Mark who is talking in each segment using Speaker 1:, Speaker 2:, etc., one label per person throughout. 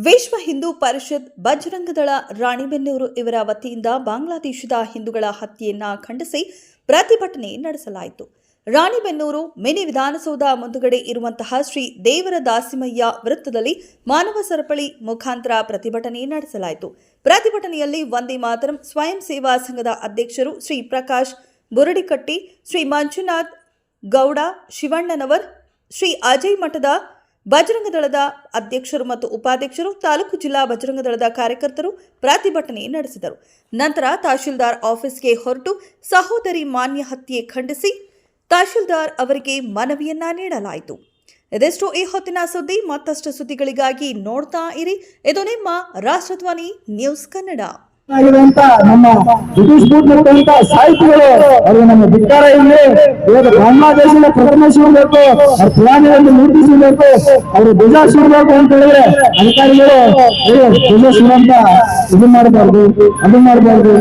Speaker 1: ವಿಶ್ವ ಹಿಂದೂ ಪರಿಷತ್ ಬಜರಂಗದಳ ರಾಣಿಬೆನ್ನೂರು ಇವರ ವತಿಯಿಂದ ಬಾಂಗ್ಲಾದೇಶದ ಹಿಂದೂಗಳ ಹತ್ಯೆಯನ್ನ ಖಂಡಿಸಿ ಪ್ರತಿಭಟನೆ ನಡೆಸಲಾಯಿತು. ರಾಣಿಬೆನ್ನೂರು ಮಿನಿ ವಿಧಾನಸೌಧ ಮುಂದುಗಡೆ ಇರುವಂತಹ ಶ್ರೀ ದೇವರ ದಾಸಿಮಯ್ಯ ವೃತ್ತದಲ್ಲಿ ಮಾನವ ಸರಪಳಿ ಮುಖಾಂತರ ಪ್ರತಿಭಟನೆ ನಡೆಸಲಾಯಿತು. ಪ್ರತಿಭಟನೆಯಲ್ಲಿ ವಂದೇ ಮಾತರಂ ಸ್ವಯಂ ಸೇವಾ ಸಂಘದ ಅಧ್ಯಕ್ಷರು ಶ್ರೀ ಪ್ರಕಾಶ್ ಬುರಡಿಕಟ್ಟಿ, ಶ್ರೀ ಮಂಜುನಾಥ್ ಗೌಡ ಶಿವಣ್ಣನವರ್, ಶ್ರೀ ಅಜಯ್ ಮಠದ ಬಜರಂಗದಳದ ಅಧ್ಯಕ್ಷರು ಮತ್ತು ಉಪಾಧ್ಯಕ್ಷರು, ತಾಲೂಕು ಜಿಲ್ಲಾ ಬಜರಂಗದಳದ ಕಾರ್ಯಕರ್ತರು ಪ್ರತಿಭಟನೆ ನಡೆಸಿದರು. ನಂತರ ತಹಶೀಲ್ದಾರ್ ಆಫೀಸ್ಗೆ ಹೊರಟು ಸಹೋದರಿ ಮಾನ್ಯ ಹತ್ಯೆ ಖಂಡಿಸಿ ತಹಶೀಲ್ದಾರ್ ಅವರಿಗೆ ಮನವಿಯನ್ನ ನೀಡಲಾಯಿತು. ಇದೆಷ್ಟು ಈ ಹೊತ್ತಿನ ಸುದ್ದಿ. ಮತ್ತಷ್ಟು ಸುದ್ದಿಗಳಿಗಾಗಿ ನೋಡ್ತಾ ಇರಿ. ಇದು ನಿಮ್ಮ ರಾಷ್ಟ್ರಧ್ವನಿ ನ್ಯೂಸ್ ಕನ್ನಡ.
Speaker 2: ನಮ್ಮ ಬ್ರಿಟಿಷ್ ಬಿಟ್ಟಂತ ಸಾಹಿತಿಗಳು ಅವರು ನಮ್ಮ ಧಿಕ್ಕಾರ ಇಲ್ಲಿ ಇವಾಗ ಬಾಂಗ್ಲಾದೇಶದ ಪ್ರಥಮ ಸಿಗಬೇಕು, ಅವ್ರ ಪುರಾಣದಲ್ಲಿ ಮೂರ್ತಿ ಸಿಗಬೇಕು, ಅವರು ಧ್ವಜ ಸಿಗಬೇಕು ಅಂತ ಹೇಳಿದ್ರೆ ಅಧಿಕಾರಿಗಳು ಧ್ವಜ ಸಿಗುವಂತ ಇದು ಮಾಡಬಾರ್ದು, ಅದು ಮಾಡಬಾರ್ದು.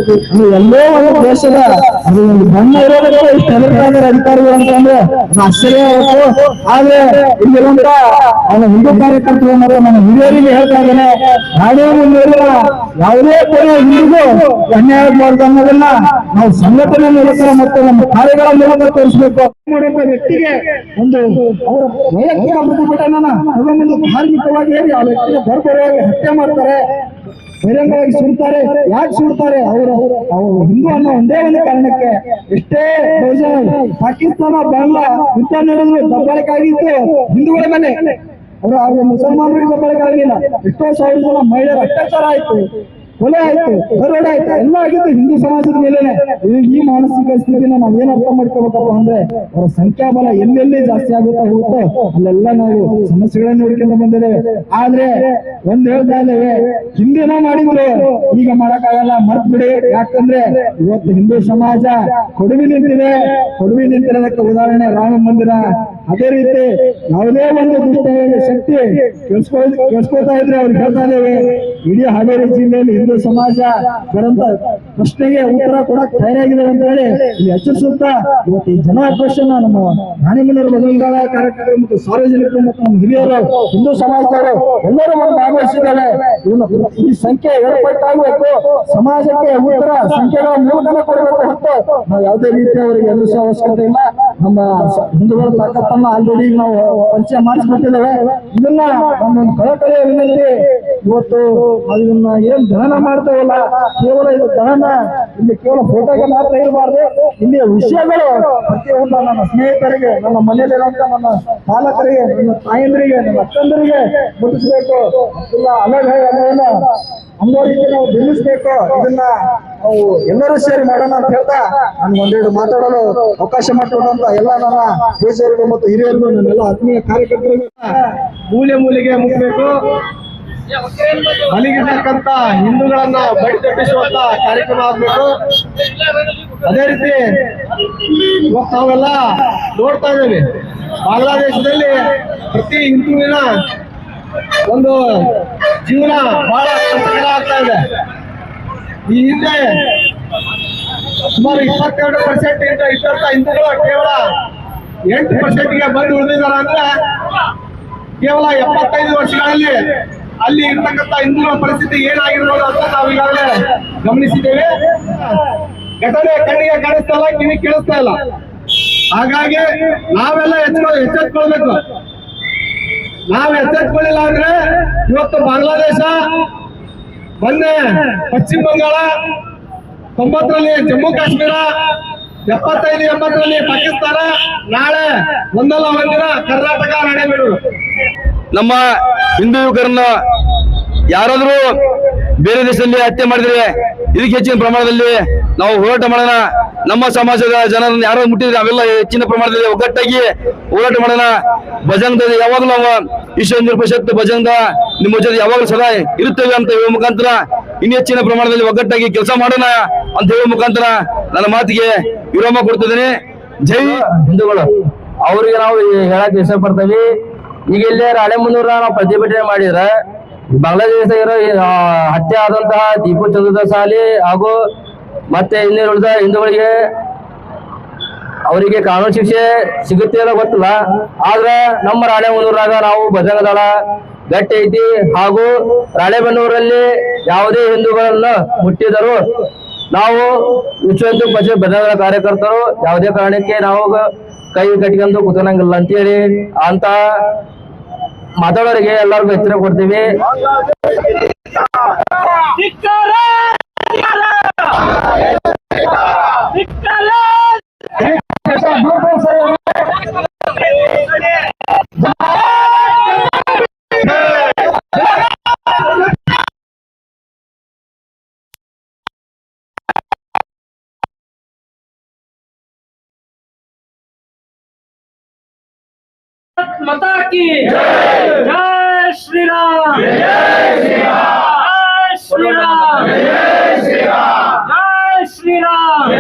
Speaker 2: ಎಲ್ಲೋ ಒಂದು ದೇಶದ ಅದು ಒಂದು ಬಣ್ಣ ಇರೋದಕ್ಕೆ ಇಷ್ಟು ಹೆದರ್ತಾರೆ ಅಧಿಕಾರಿಗಳು ಅಂತಂದ್ರೆ ಆಶ್ಚರ್ಯ ಆಗುತ್ತೆ. ಆದ್ರೆ ಇಲ್ಲಿರುವಂತ ಅವನ ಹಿಂದೂ ಕಾರ್ಯಕರ್ತರು ನಮ್ಮ ಹಿರಿಯರಿಗೆ ಹೇಳ್ತಾ ಇದ್ದೇನೆ, ಯಾವುದೇ ಹಿಂದಿಗೂ ಅನ್ಯಾಯ ಮಾಡಬಾರ್ದು ಅನ್ನೋದನ್ನ ನಾವು ಸಂಘಟನೆ ಮೂಲಕ ಮತ್ತು ನಮ್ಮ ಕಾರ್ಯಗಳ ಮೂಲಕ ತೋರಿಸಬೇಕು. ಮಾಡುವಂತ ವ್ಯಕ್ತಿಗೆ ಒಂದು ಅವರ ವೈಯಕ್ತಿಕ ಪ್ರತಿಭಟನೆಯನ್ನ ಅದೊಂದು ಧಾರ್ಮಿಕವಾಗಿ ಆ ವ್ಯಕ್ತಿಗೆ ಬರ್ಬರವಾಗಿ ಹತ್ಯೆ ಮಾಡ್ತಾರೆ, ಬಹಿರಂಗವಾಗಿ ಸುಡ್ತಾರೆ. ಯಾಕೆ ಸುಡ್ತಾರೆ? ಅವರು ಹಿಂದೂ ಅನ್ನೋ ಒಂದೇ ಒಂದು ಕಾರಣಕ್ಕೆ. ಎಷ್ಟೇ ಪಾಕಿಸ್ತಾನ ಬಾಂಗ್ಲಾ ಯುದ್ಧ ನಡೆದ್ರು ದಬ್ಬಾಳಿಕೆ ಆಗಿತ್ತು ಹಿಂದೂಗಳ ಮೇಲೆ, ಅವರು ಮುಸಲ್ಮಾನರಿಗೆ ದಬ್ಬಾಳಿಕೆ ಆಗಲಿಲ್ಲ. ಎಷ್ಟೋ ಸಾವಿರ ಜನ ಮಹಿಳೆಯರ ಅತ್ಯಾಚಾರ ಆಯ್ತು, ಕೊಲೆ ಆಯ್ತು, ದರೋಡೆ ಆಯ್ತು, ಎಲ್ಲ ಆಗಿತ್ತು ಹಿಂದೂ ಸಮಾಜದ ಮೇಲೆನೆ. ಈ ಮಾನಸಿಕ ಸ್ಥಿತಿನ ನಾವೇನ್ ಅರ್ಥ ಮಾಡ್ಕೋಬೇಕಪ್ಪ ಅಂದ್ರೆ ಅವರ ಸಂಖ್ಯಾಬಲ ಎಲ್ಲೆಲ್ಲಿ ಜಾಸ್ತಿ ಆಗುತ್ತಾ ಹೋಗುತ್ತೋ ಅಲ್ಲೆಲ್ಲ ನಾವು ಸಮಸ್ಯೆಗಳನ್ನ ನೋಡ್ಕೊಂಡು ಬಂದಿದ್ದೇವೆ. ಆದ್ರೆ ಒಂದ್ ಹೇಳ್ತಾ ಇದ್ದೇವೆ, ಹಿಂದಿನ ಮಾಡಿದ್ರು ಈಗ ಮಾಡಕ್ಕಾಗಲ್ಲ, ಮರ್ತ್ ಬಿಡಿ. ಯಾಕಂದ್ರೆ ಇವತ್ತು ಹಿಂದೂ ಸಮಾಜ ಕೊಡುವಿ ನಿಂತಿದೆ. ಕೊಡುವಿ ನಿಂತಿರೋದಕ್ಕೆ ಉದಾಹರಣೆ ರಾಮ ಮಂದಿರ. ಅದೇ ರೀತಿ ಯಾವುದೇ ಒಂದು ದುಷ್ಟ ಶಕ್ತಿ ಕೇಳಿಸ್ಕೊಳ್ತಾ ಇದ್ರೆ ಅವ್ರಿಗೆ ಹೇಳ್ತಾ ಇದ್ದೇವೆ, ಇಡೀ ಹಾವೇರಿ ಜಿಲ್ಲೆಯಲ್ಲಿ ಹಿಂದೂ ಸಮಾಜ ಬರಂತ ಪ್ರಶ್ನೆಗೆ ಉತ್ತರ ಕೊಡಕ್ ತಯಾರಾಗಿದೆ ಅಂತ ಹೇಳಿ ಇಲ್ಲಿ ಎಚ್ಚರಿಸುತ್ತಾ ಇವತ್ತು ಈ ಜನಾಕ್ರೋಶನ ನಮ್ಮ ರಾಣಿಬೆನ್ನೂರು ಬಜರಂಗದಳ ಕಾರ್ಯಕರ್ತರು ಮತ್ತು ಸಾರ್ವಜನಿಕರು ಮತ್ತು ನಮ್ಮ ಹಿರಿಯರು ಹಿಂದೂ ಸಮಾಜದವರು ಎಲ್ಲರೂ ಭಾಗವಹಿಸಿದ್ದಾರೆ. ಈ ಸಂಖ್ಯೆ ಏರ್ಪಟ್ಟಾಗಬೇಕು, ಸಮಾಜಕ್ಕೆ ಉತ್ತರ ಸಂಖ್ಯೆಗಳ ಮೂಲಕ ಕೊಡಬೇಕು ಹೊತ್ತು ನಾವು ಯಾವುದೇ ರೀತಿ ಅವರಿಗೆ ಎದುರಿಸುವ ಅವಶ್ಯಕತೆ ಇಲ್ಲ. ನಮ್ಮ ಹಿಂದೂಗಳ ತಾಕತ್ತನ್ನ ಆಲ್ರೆಡಿ ನಾವು ಪರಿಚಯ ಮಾಡಿಸ್ಕೊಟ್ಟಿದ್ದೇವೆ. ಇದನ್ನ ನಮ್ಮೊಂದು ಕಳಕಳಿಯ ವಿನಂತಿ, ಇವತ್ತು ಅದನ್ನ ಏನ್ ದಹನ ಮಾಡ್ತೇವಲ್ಲ, ಕೇವಲ ಇದು ದಹನ ಇಲ್ಲಿ ಕೇವಲ ಫೋಟೋಗೆ ಮಾತ್ರ ಇರಬಾರ್ದು. ಇಲ್ಲಿಯ ವಿಷಯಗಳು ಪ್ರತಿಯೊಂದು ನನ್ನ ಸ್ನೇಹಿತರಿಗೆ, ನನ್ನ ಮನೆಯಲ್ಲಿರುವಂತ ನನ್ನ ಪಾಲಕರಿಗೆ, ನನ್ನ ತಾಯಂದರಿಗೆ, ನನ್ನ ಅಕ್ಕಂದರಿಗೆ ಮುಟ್ಟಿಸ್ಬೇಕು. ಇಲ್ಲ ಅನ್ನೋ ರೀತಿ ನಾವು ಬೆಳೆಸಬೇಕು. ಇದನ್ನ ನಾವು ಎಲ್ಲರೂ ಸೇರಿ ಮಾಡೋಣ ಅಂತ ಹೇಳ್ತಾ ನನ್ಗೆ ಒಂದೆರಡು ಮಾತಾಡಲು ಅವಕಾಶ ಮಾಡಿಕೊಡುವಂತ ಎಲ್ಲ ನನ್ನ ಪೂಜಾರಿಗೂ ಮತ್ತು ಹಿರಿಯರಿಗೂ, ನನ್ನೆಲ್ಲ ಆತ್ಮೀಯ ಕಾರ್ಯಕರ್ತರಿಗೂ ಮೂಲೆಗೆ ಮುಟ್ಟಬೇಕು. ಅಲ್ಲಿಗಿರ್ತಕ್ಕಂತ ಹಿಂದೂಗಳನ್ನ ಬಡಿ ತಪ್ಪಿಸುವಂತ ಕಾರ್ಯಕ್ರಮ ಆಗ್ಬೇಕು. ಅದೇ ರೀತಿ ಇವತ್ತು ನಾವೆಲ್ಲ ನೋಡ್ತಾ ಇದ್ದೇವೆ, ಬಾಂಗ್ಲಾದೇಶದಲ್ಲಿ ಪ್ರತಿ ಹಿಂದೂವಿನ ಒಂದು ಜೀವನ ಬಹಳ ಕಷ್ಟಕರ ಆಗ್ತಾ ಇದೆ. ಈ ಹಿಂದೆ ಸುಮಾರು 22% ಇದ್ದಂತ ಹಿಂದೂಗಳು ಕೇವಲ 8%ಗೆ ಬಂದು ಉಳಿದಿದ್ದಾರೆ. ಅಂದ್ರೆ ಕೇವಲ 75 ವರ್ಷಗಳಲ್ಲಿ ಅಲ್ಲಿ ಇರ್ತಕ್ಕಂಥ ಹಿಂದೂಗಳ ಪರಿಸ್ಥಿತಿ ಏನಾಗಿರ್ಬೋದು ಅಂತ ನಾವು ಈಗಾಗಲೇ ಗಮನಿಸಿದ್ದೇವೆ. ಘಟನೆ ಕಣ್ಣಿಗೆ ಕಾಣಿಸ್ತಾ ಇಲ್ಲ, ಕಿವಿ ಕೇಳಿಸ್ತಾ ಇಲ್ಲ. ಹಾಗಾಗಿ ನಾವೆಲ್ಲ ಎಚ್ಚೆತ್ಕೊಳ್ಬೇಕು. ನಾವು ಎಚ್ಚೆತ್ಕೊಳ್ಳಿಲ್ಲ ಅಂದ್ರೆ ಇವತ್ತು ಬಾಂಗ್ಲಾದೇಶ, ಮೊನ್ನೆ ಪಶ್ಚಿಮ ಬಂಗಾಳ, 90ರಲ್ಲಿ ಜಮ್ಮು ಕಾಶ್ಮೀರ, 75-80ರಲ್ಲಿ ಪಾಕಿಸ್ತಾನ, ನಾಳೆ ಒಂದಲ್ಲ ಒಂದಿನ ಕರ್ನಾಟಕ ರಾಣಿಬೆನ್ನೂರು.
Speaker 3: ನಮ್ಮ ಹಿಂದೂ ಯುವಕರನ್ನ ಯಾರಾದ್ರೂ ಬೇರೆ ದೇಶದಲ್ಲಿ ಹತ್ಯೆ ಮಾಡಿದ್ರೆ ಇದಕ್ಕೆ ಹೆಚ್ಚಿನ ಪ್ರಮಾಣದಲ್ಲಿ ನಾವು ಹೋರಾಟ ಮಾಡೋಣ. ನಮ್ಮ ಸಮಾಜದ ಜನರನ್ನು ಯಾರು ಮುಟ್ಟಿದ್ರೆ ಅವೆಲ್ಲ ಹೆಚ್ಚಿನ ಪ್ರಮಾಣದಲ್ಲಿ ಒಗ್ಗಟ್ಟಾಗಿ ಹೋರಾಟ ಮಾಡೋಣ. ಬಜರಂಗದ ಯಾವಾಗಲೂ ನಾವು ವಿಶ್ವ ಹಿಂದೂ ಪರಿಷತ್ ಬಜರಂಗ ನಿಮ್ಮ ಜೊತೆ ಯಾವಾಗಲೂ ಸದಾ ಇರುತ್ತೇವೆ ಅಂತ ಹೇಳುವ ಮುಖಾಂತರ ಇನ್ನು ಹೆಚ್ಚಿನ ಪ್ರಮಾಣದಲ್ಲಿ ಒಗ್ಗಟ್ಟಾಗಿ ಕೆಲಸ ಮಾಡೋಣ ಅಂತ ಹೇಳುವ ಮುಖಾಂತರ ನನ್ನ ಮಾತಿಗೆ ವಿರಾಮ ಕೊಡ್ತಿದ್ದೇನೆ. ಜೈ ಹಿಂದೂಗಳು.
Speaker 4: ಅವರಿಗೆ ನಾವು ಹೇಳಕ್ ಇಷ್ಟಪಡ್ತೇವೆ. ಈಗ ಇಲ್ಲೇ ರಾಣಿಬೆನ್ನೂರ ನಾವು ಪ್ರತಿಭಟನೆ ಮಾಡಿದ್ರೆ ಬಾಂಗ್ಲಾದೇಶ ಇರೋ ಹತ್ಯೆ ಆದಂತಹ ದೀಪು ಚಂದ್ರಸಾಲಿ ಹಾಗೂ ಮತ್ತೆ ಇನ್ನುಳಿದ ಹಿಂದೂಗಳಿಗೆ ಅವರಿಗೆ ಕಾನೂನು ಶಿಕ್ಷೆ ಸಿಗುತ್ತೆ ಅಂತ ಗೊತ್ತಿಲ್ಲ. ಆದ್ರೆ ನಮ್ಮ ರಾಣಿಬೆನ್ನೂರಾಗ ನಾವು ಬಜರಂಗದಳ ಗಟ್ಟಿ ಐತಿ. ಹಾಗೂ ರಾಣೆಬೆನ್ನೂರಲ್ಲಿ ಯಾವುದೇ ಹಿಂದೂಗಳನ್ನ ಮುಟ್ಟಿದರೂ ನಾವು ವಿಶ್ವ ಹಿಂದೂ ಪರಿಷತ್ ಬಜರಂಗ ಕಾರ್ಯಕರ್ತರು ಯಾವುದೇ ಕಾರಣಕ್ಕೆ ನಾವು ಕೈ ಕಟ್ಕೊಂಡು ಕೂತ್ಕೊಳ್ಳಂಗಿಲ್ಲ ಅಂತೇಳಿ ಅಂತ ಮಾತಾಡೋರಿಗೆ ಎಲ್ಲರಿಗೂ ಎಚ್ಚರ ಕೊಡ್ತೀವಿ.
Speaker 5: माता की जय श्री राम, जय श्री राम, जय श्री राम, जय श्री राम, जय श्री राम,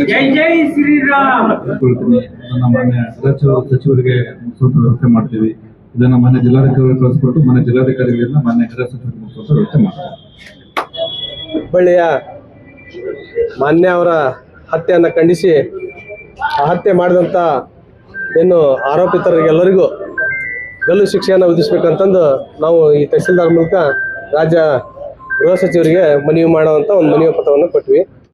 Speaker 5: जय जय श्री राम.
Speaker 6: ಮಾನ್ಯ ಸಚಿವರಿಗೆ ಮುಗಿಸುವಂತ ವ್ಯವಸ್ಥೆ ಮಾಡ್ತೀವಿ. ಇದನ್ನ ಮಾನ್ಯ ಜಿಲ್ಲಾಧಿಕಾರಿ ಕಳಿಸ್ಬಿಟ್ಟು ಮಾನ್ಯ ಜಿಲ್ಲಾಧಿಕಾರಿಗಳನ್ನ ಮಾನ್ಯ ಗೃಹ ಸಚಿವರಿಗೆ ಮುಗಿಸುವಂತ ವ್ಯವಸ್ಥೆ ಮಾಡ್ತೀವಿ.
Speaker 7: ಹುಬ್ಬಳ್ಳಿಯ ಮಾನ್ಯ ಅವರ ಹತ್ಯೆಯನ್ನು ಖಂಡಿಸಿ ಆ ಹತ್ಯೆ ಮಾಡಿದಂಥ ಏನು ಆರೋಪಿತರಿಗೆಲ್ಲರಿಗೂ ಗಲ್ಲು ಶಿಕ್ಷೆಯನ್ನು ವಿಧಿಸಬೇಕಂತಂದು ನಾವು ಈ ತಹಸೀಲ್ದಾರ್ ಮೂಲಕ ರಾಜ್ಯ ಗೃಹ ಸಚಿವರಿಗೆ ಮನವಿ ಮಾಡುವಂಥ ಒಂದು ಮನವಿ ಪತ್ರವನ್ನು ಕೊಟ್ವಿ.